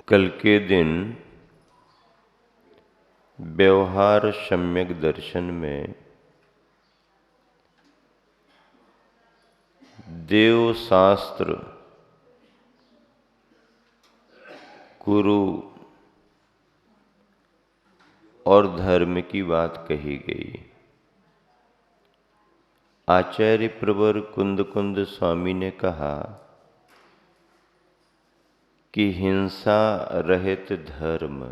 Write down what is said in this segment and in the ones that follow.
कल के दिन व्यवहार सम्यक दर्शन में देव शास्त्र, गुरु और धर्म की बात कही गई। आचार्य प्रवर कुंद स्वामी ने कहा कि हिंसा रहित धर्म,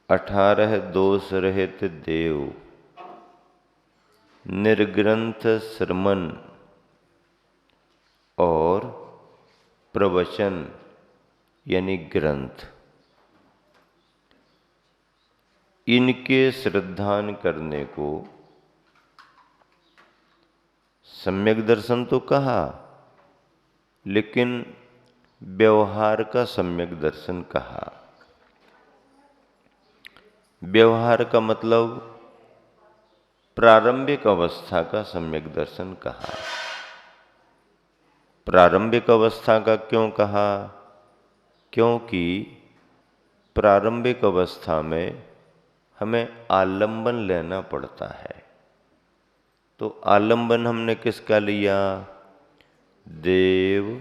18 दोष रहित देव, निर्ग्रंथ श्रमण और प्रवचन यानी ग्रंथ, इनके श्रद्धान करने को सम्यक दर्शन तो कहा, लेकिन व्यवहार का सम्यक दर्शन कहा। व्यवहार का मतलब प्रारंभिक अवस्था का सम्यक दर्शन कहा। प्रारंभिक अवस्था का क्यों कहा? क्योंकि प्रारंभिक अवस्था में हमें आलंबन लेना पड़ता है। तो आलंबन हमने किसका लिया? देव,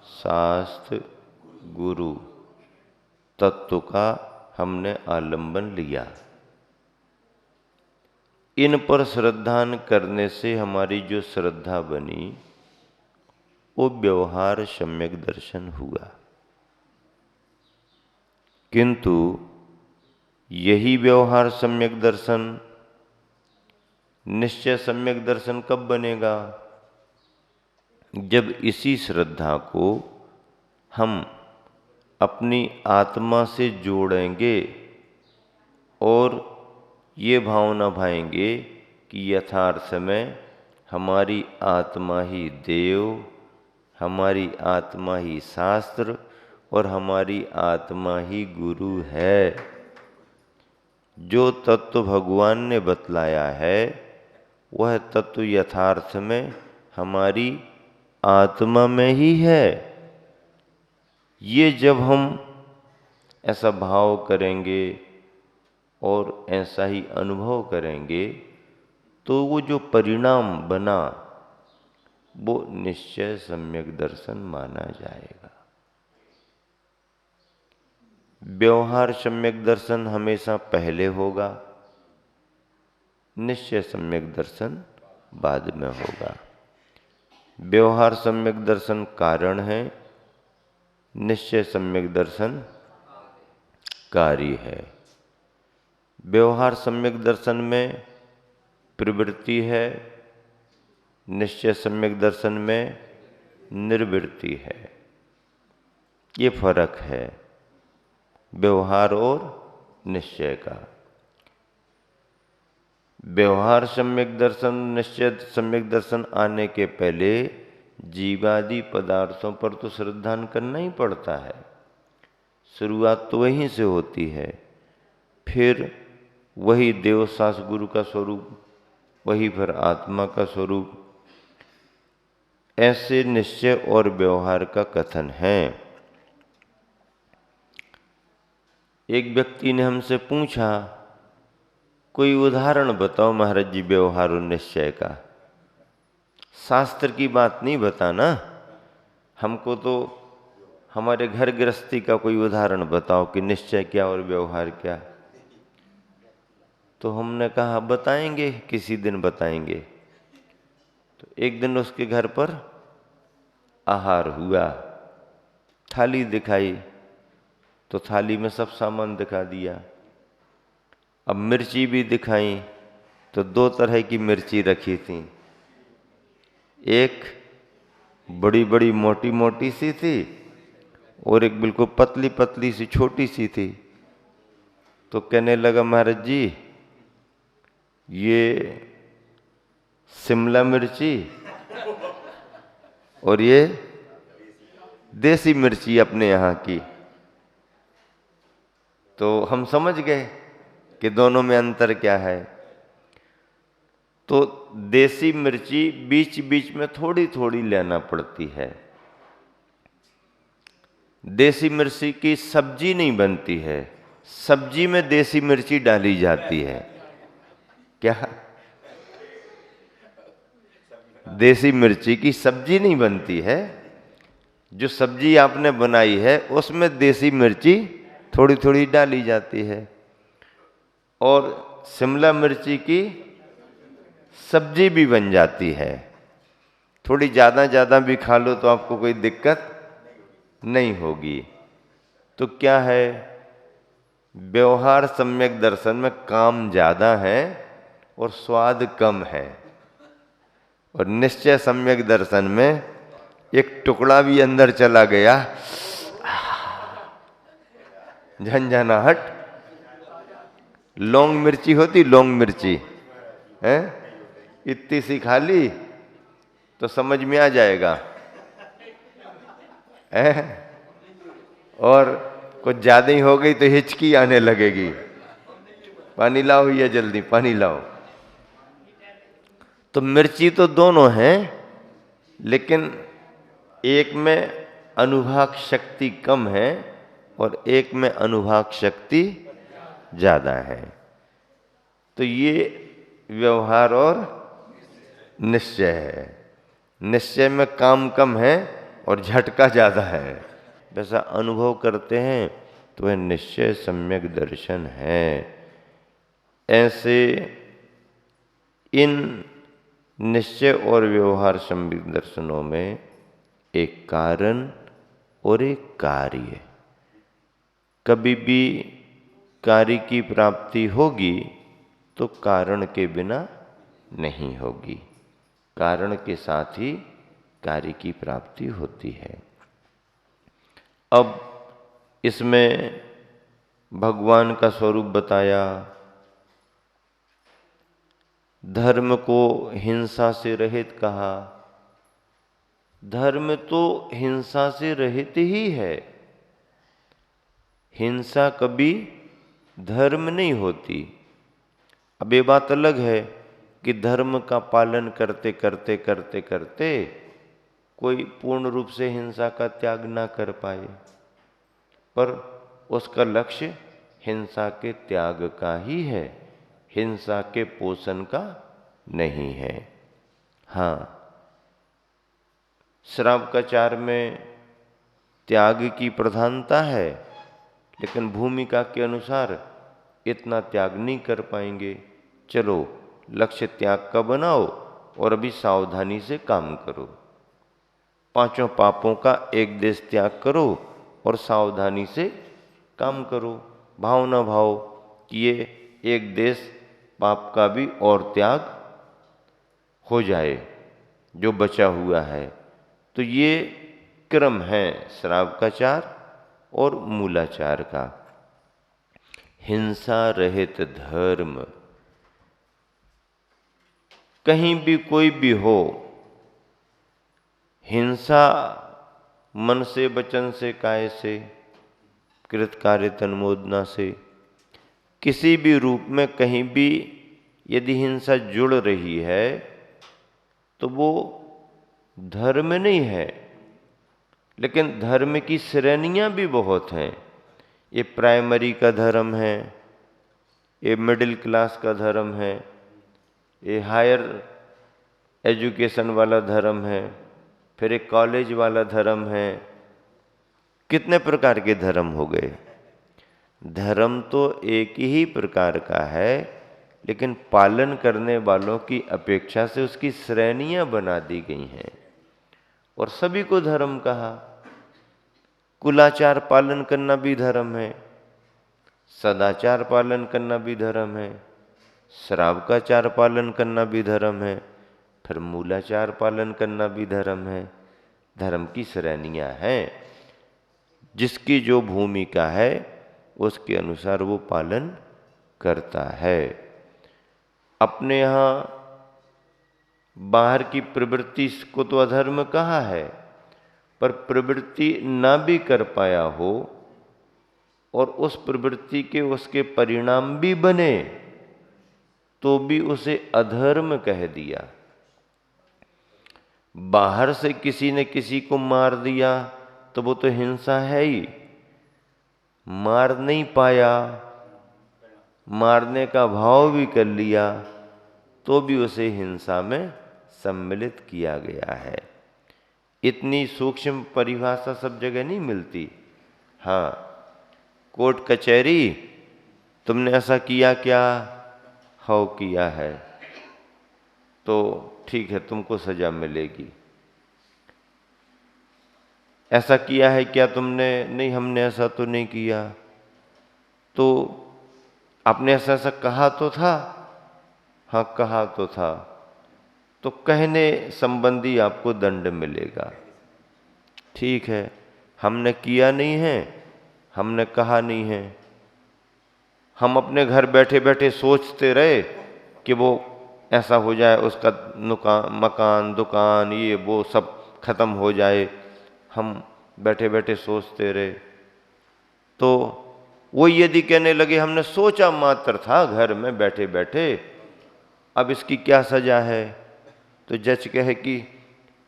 शास्त्र, गुरु, तत्व का हमने आलंबन लिया। इन पर श्रद्धान करने से हमारी जो श्रद्धा बनी वो व्यवहार सम्यक दर्शन हुआ। किंतु यही व्यवहार सम्यक दर्शन निश्चय सम्यक दर्शन कब बनेगा? जब इसी श्रद्धा को हम अपनी आत्मा से जोड़ेंगे और ये भावना भाएंगे कि यथार्थ में हमारी आत्मा ही देव, हमारी आत्मा ही शास्त्र और हमारी आत्मा ही गुरु है। जो तत्व भगवान ने बतलाया है वह तत्व यथार्थ में हमारी आत्मा में ही है। ये जब हम ऐसा भाव करेंगे और ऐसा ही अनुभव करेंगे तो वो जो परिणाम बना वो निश्चय सम्यक दर्शन माना जाएगा। व्यवहार सम्यक दर्शन हमेशा पहले होगा, निश्चय सम्यक दर्शन बाद में होगा। व्यवहार सम्यक दर्शन कारण है, निश्चय सम्यक दर्शन कार्य है। व्यवहार सम्यक दर्शन में प्रवृत्ति है, निश्चय सम्यक दर्शन में निर्वृत्ति है। ये फर्क है व्यवहार और निश्चय का। व्यवहार सम्यक दर्शन, निश्चय सम्यक दर्शन आने के पहले जीवादि पदार्थों पर तो श्रद्धान करना ही पड़ता है। शुरुआत तो वहीं से होती है। फिर वही देव, शास्त्र, गुरु का स्वरूप, वही फिर आत्मा का स्वरूप। ऐसे निश्चय और व्यवहार का कथन है। एक व्यक्ति ने हमसे पूछा, कोई उदाहरण बताओ महाराज जी व्यवहार और निश्चय का। शास्त्र की बात नहीं बताना, हमको तो हमारे घर गृहस्थी का कोई उदाहरण बताओ कि निश्चय क्या और व्यवहार क्या। तो हमने कहा बताएंगे, किसी दिन बताएंगे। तो एक दिन उसके घर पर आहार हुआ, थाली दिखाई, तो थाली में सब सामान दिखा दिया। अब मिर्ची भी दिखाई तो 2 तरह की मिर्ची रखी थी। एक बड़ी बड़ी मोटी मोटी सी थी और एक बिल्कुल पतली पतली सी छोटी सी थी। तो कहने लगा महाराज जी ये शिमला मिर्ची और ये देसी मिर्ची अपने यहाँ की। तो हम समझ गए कि दोनों में अंतर क्या है। तो देसी मिर्ची बीच बीच में थोड़ी थोड़ी लेना पड़ती है। देसी मिर्ची की सब्जी नहीं बनती है, सब्जी में देसी मिर्ची डाली जाती है। क्या? देसी मिर्ची की सब्जी नहीं बनती है, जो सब्जी आपने बनाई है उसमें देसी मिर्ची थोड़ी थोड़ी डाली जाती है। और शिमला मिर्ची की सब्जी भी बन जाती है। थोड़ी ज़्यादा ज़्यादा भी खा लो तो आपको कोई दिक्कत नहीं होगी। तो क्या है, व्यवहार सम्यक दर्शन में काम ज़्यादा है और स्वाद कम है, और निश्चय सम्यक दर्शन में एक टुकड़ा भी अंदर चला गया, झंझनाहट। लौंग मिर्ची होती, लौंग मिर्ची है, इतनी सी खा ली तो समझ में आ जाएगा है? और कुछ ज्यादा ही हो गई तो हिचकी आने लगेगी, पानी लाओ या जल्दी पानी लाओ। तो मिर्ची तो दोनों हैं, लेकिन एक में अनुभाग शक्ति कम है और एक में अनुभाग शक्ति ज्यादा है। तो ये व्यवहार और निश्चय है। निश्चय में काम कम है और झटका ज्यादा है। वैसा अनुभव करते हैं तो वह निश्चय सम्यक दर्शन है। ऐसे इन निश्चय और व्यवहार सम्यक दर्शनों में एक कारण और एक कार्य। कभी भी कार्य की प्राप्ति होगी तो कारण के बिना नहीं होगी, कारण के साथ ही कार्य की प्राप्ति होती है। अब इसमें भगवान का स्वरूप बताया, धर्म को हिंसा से रहित कहा। धर्म तो हिंसा से रहित ही है, हिंसा कभी धर्म नहीं होती। अब ये बात अलग है कि धर्म का पालन करते करते करते करते कोई पूर्ण रूप से हिंसा का त्याग ना कर पाए, पर उसका लक्ष्य हिंसा के त्याग का ही है, हिंसा के पोषण का नहीं है। हाँ, श्रावकाचार में त्याग की प्रधानता है, लेकिन भूमिका के अनुसार इतना त्याग नहीं कर पाएंगे। चलो लक्ष्य त्याग का बनाओ और अभी सावधानी से काम करो। पांचों पापों का एक देश त्याग करो और सावधानी से काम करो। भाव न भाव कि ये एक देश पाप का भी और त्याग हो जाए जो बचा हुआ है। तो ये क्रम है श्रावकाचार और मूलाचार का। हिंसा रहित धर्म, कहीं भी कोई भी हो, हिंसा मन से वचन से काय से कृत कार्य तन्मोदना से, किसी भी रूप में कहीं भी यदि हिंसा जुड़ रही है तो वो धर्म नहीं है। लेकिन धर्म की श्रेणियां भी बहुत हैं। ये प्राइमरी का धर्म है, ये मिडिल क्लास का धर्म है, ये हायर एजुकेशन वाला धर्म है, फिर एक कॉलेज वाला धर्म है। कितने प्रकार के धर्म हो गए। धर्म तो एक ही प्रकार का है, लेकिन पालन करने वालों की अपेक्षा से उसकी श्रेणियां बना दी गई हैं और सभी को धर्म कहा। कुलाचार पालन करना भी धर्म है, सदाचार पालन करना भी धर्म है, श्रावकाचार पालन करना भी धर्म है, फिर मूलाचार पालन करना भी धर्म है। धर्म की श्रेणियां हैं, जिसकी जो भूमिका है उसके अनुसार वो पालन करता है। अपने यहाँ बाहर की प्रवृत्ति को तो अधर्म कहा है, पर प्रवृत्ति ना भी कर पाया हो और उस प्रवृत्ति के उसके परिणाम भी बने तो भी उसे अधर्म कह दिया। बाहर से किसी ने किसी को मार दिया तो वो तो हिंसा है ही। मार नहीं पाया, मारने का भाव भी कर लिया, तो भी उसे हिंसा में सम्मिलित किया गया है। इतनी सूक्ष्म परिभाषा सब जगह नहीं मिलती। हाँ, कोर्ट कचहरी, तुमने ऐसा किया क्या? हाँ किया है, तो ठीक है, तुमको सजा मिलेगी। ऐसा किया है क्या तुमने? नहीं, हमने ऐसा तो नहीं किया। तो आपने ऐसा ऐसा कहा तो था? हाँ कहा तो था। तो कहने संबंधी आपको दंड मिलेगा। ठीक है, हमने किया नहीं है, हमने कहा नहीं है, हम अपने घर बैठे बैठे सोचते रहे कि वो ऐसा हो जाए, उसका मकान दुकान ये वो सब खत्म हो जाए, हम बैठे बैठे सोचते रहे। तो वो यदि कहने लगे हमने सोचा मात्र था घर में बैठे बैठे, अब इसकी क्या सजा है? तो जज कहे कि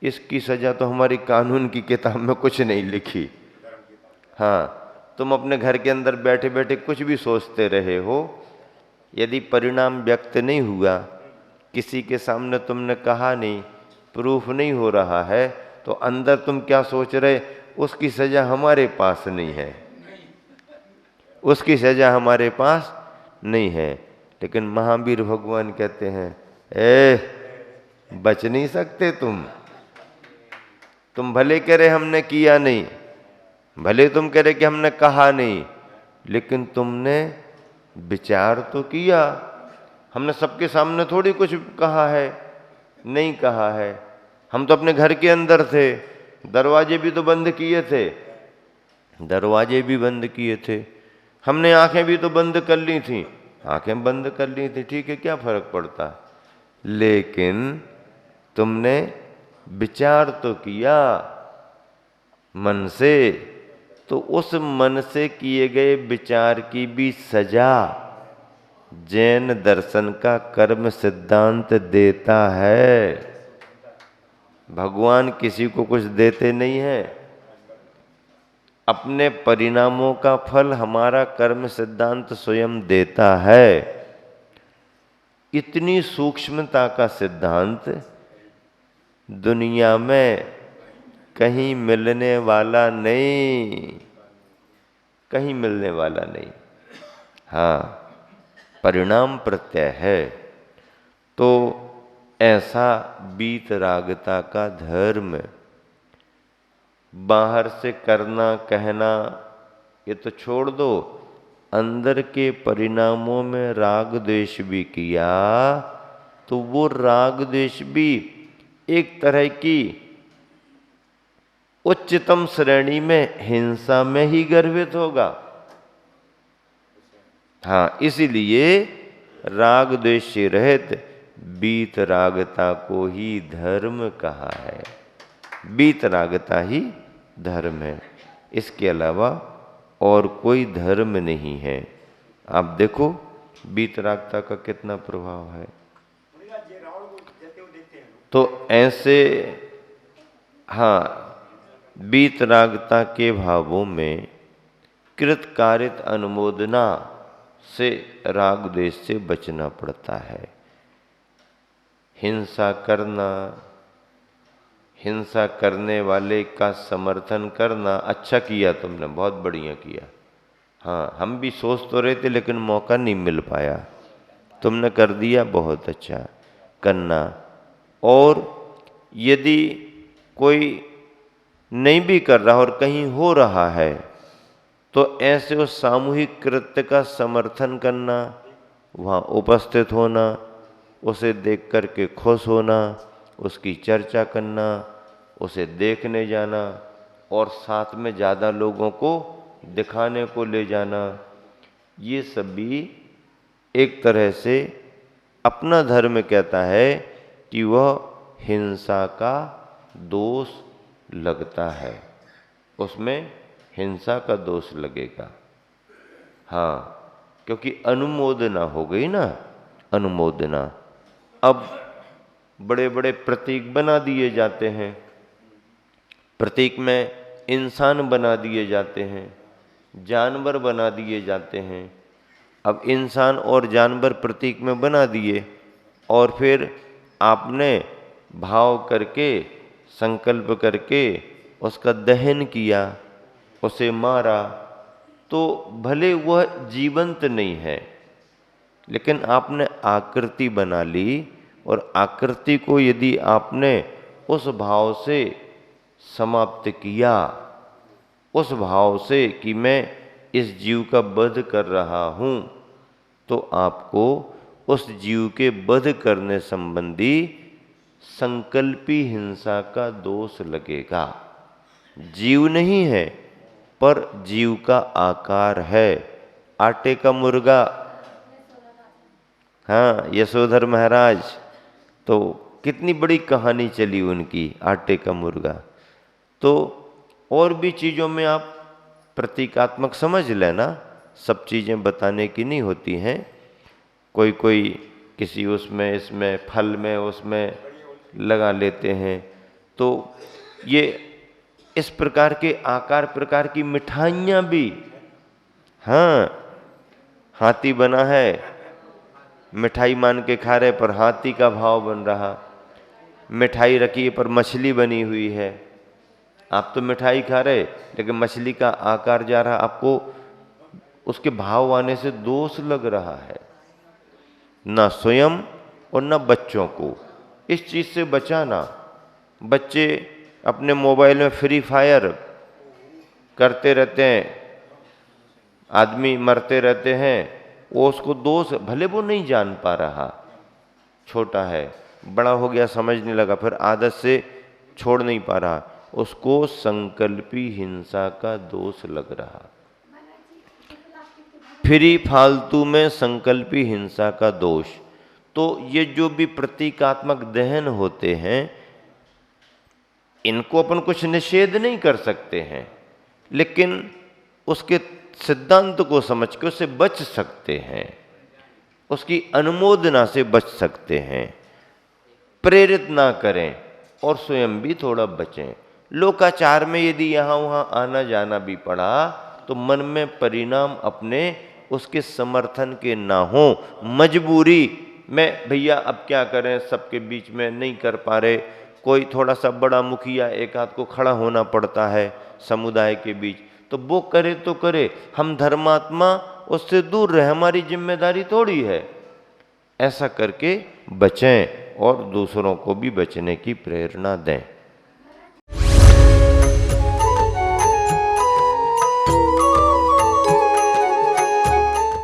इसकी सजा तो हमारी कानून की किताब में कुछ नहीं लिखी। हाँ, तुम अपने घर के अंदर बैठे बैठे कुछ भी सोचते रहे हो, यदि परिणाम व्यक्त नहीं हुआ, किसी के सामने तुमने कहा नहीं, प्रूफ नहीं हो रहा है, तो अंदर तुम क्या सोच रहे? उसकी सजा हमारे पास नहीं है, उसकी सजा हमारे पास नहीं है। लेकिन महावीर भगवान कहते हैं, बच नहीं सकते तुम भले कह रहे हमने किया नहीं, भले तुम कह रहे कि हमने कहा नहीं, लेकिन तुमने विचार तो किया। हमने सबके सामने थोड़ी कुछ कहा है, नहीं कहा है। हम तो अपने घर के अंदर थे, दरवाजे भी तो बंद किए थे, दरवाजे भी बंद किए थे, हमने आंखें भी तो बंद कर ली थी, आंखें बंद कर ली थी, ठीक है, क्या फर्क पड़ता? लेकिन तुमने विचार तो किया मन से, तो उस मन से किए गए विचार की भी सजा जैन दर्शन का कर्म सिद्धांत देता है। भगवान किसी को कुछ देते नहीं है, अपने परिणामों का फल हमारा कर्म सिद्धांत स्वयं देता है। इतनी सूक्ष्मता का सिद्धांत दुनिया में कहीं मिलने वाला नहीं, कहीं मिलने वाला नहीं। हाँ, परिणाम प्रत्यय है। तो ऐसा वीतरागता का धर्म बाहर से करना कहना ये तो छोड़ दो, अंदर के परिणामों में राग द्वेष भी किया, तो वो राग द्वेष भी एक तरह की उच्चतम श्रेणी में हिंसा में ही गर्भित होगा। हाँ, इसीलिए राग द्वेष से रहित वीतरागता को ही धर्म कहा है। वीतरागता ही धर्म है, इसके अलावा और कोई धर्म नहीं है। आप देखो वीतरागता का कितना प्रभाव है। तो ऐसे हाँ, वीतरागता के भावों में कृतकारित अनुमोदना से राग द्वेष से बचना पड़ता है। हिंसा करना, हिंसा करने वाले का समर्थन करना, अच्छा किया तुमने, बहुत बढ़िया किया। हाँ, हम भी सोच तो रहे थे लेकिन मौका नहीं मिल पाया, तुमने कर दिया, बहुत अच्छा करना। और यदि कोई नहीं भी कर रहा और कहीं हो रहा है, तो ऐसे उस सामूहिक कृत्य का समर्थन करना, वहाँ उपस्थित होना, उसे देख करके खुश होना, उसकी चर्चा करना, उसे देखने जाना और साथ में ज़्यादा लोगों को दिखाने को ले जाना, ये सभी एक तरह से अपना धर्म कहता है कि वह हिंसा का दोष लगता है, उसमें हिंसा का दोष लगेगा। हाँ, क्योंकि अनुमोदना हो गई ना, अनुमोदना। अब बड़े बड़े प्रतीक बना दिए जाते हैं, प्रतीक में इंसान बना दिए जाते हैं, जानवर बना दिए जाते हैं। अब इंसान और जानवर प्रतीक में बना दिए और फिर आपने भाव करके, संकल्प करके उसका दहन किया, उसे मारा, तो भले वह जीवंत नहीं है, लेकिन आपने आकृति बना ली। और आकृति को यदि आपने उस भाव से समाप्त किया, उस भाव से कि मैं इस जीव का वध कर रहा हूँ, तो आपको उस जीव के वध करने संबंधी संकल्पी हिंसा का दोष लगेगा। जीव नहीं है, पर जीव का आकार है। आटे का मुर्गा, हाँ, यशोधर महाराज, तो कितनी बड़ी कहानी चली उनकी, आटे का मुर्गा। तो और भी चीज़ों में आप प्रतीकात्मक समझ लेना, सब चीज़ें बताने की नहीं होती हैं। कोई कोई किसी उसमें, इसमें, फल में, उसमें लगा लेते हैं। तो ये इस प्रकार के आकार प्रकार की मिठाइयाँ भी, हाँ, हाथी बना है, मिठाई मान के खा रहे पर हाथी का भाव बन रहा। मिठाई रखी है पर मछली बनी हुई है। आप तो मिठाई खा रहे लेकिन मछली का आकार जा रहा, आपको उसके भाव आने से दोष लग रहा है। ना स्वयं और ना बच्चों को इस चीज़ से बचाना। बच्चे अपने मोबाइल में फ्री फायर करते रहते हैं, आदमी मरते रहते हैं, वो उसको दोष, भले वो नहीं जान पा रहा, छोटा है, बड़ा हो गया समझने लगा, फिर आदत से छोड़ नहीं पा रहा, उसको संकल्पी हिंसा का दोष लग रहा। फ्री फालतू में संकल्पी हिंसा का दोष। तो ये जो भी प्रतीकात्मक दहन होते हैं, इनको अपन कुछ निषेध नहीं कर सकते हैं, लेकिन उसके सिद्धांत को समझ के उससे बच सकते हैं, उसकी अनुमोदना से बच सकते हैं। प्रेरित ना करें और स्वयं भी थोड़ा बचें। लोकाचार में यदि यहाँ वहाँ आना जाना भी पड़ा तो मन में परिणाम अपने उसके समर्थन के ना हो। मजबूरी में भैया अब क्या करें, सबके बीच में नहीं कर पा रहे, कोई थोड़ा सा बड़ा मुखिया एक आध को खड़ा होना पड़ता है समुदाय के बीच, तो वो करे तो करे, हम धर्मात्मा उससे दूर रहे, हमारी जिम्मेदारी थोड़ी है। ऐसा करके बचें और दूसरों को भी बचने की प्रेरणा दें।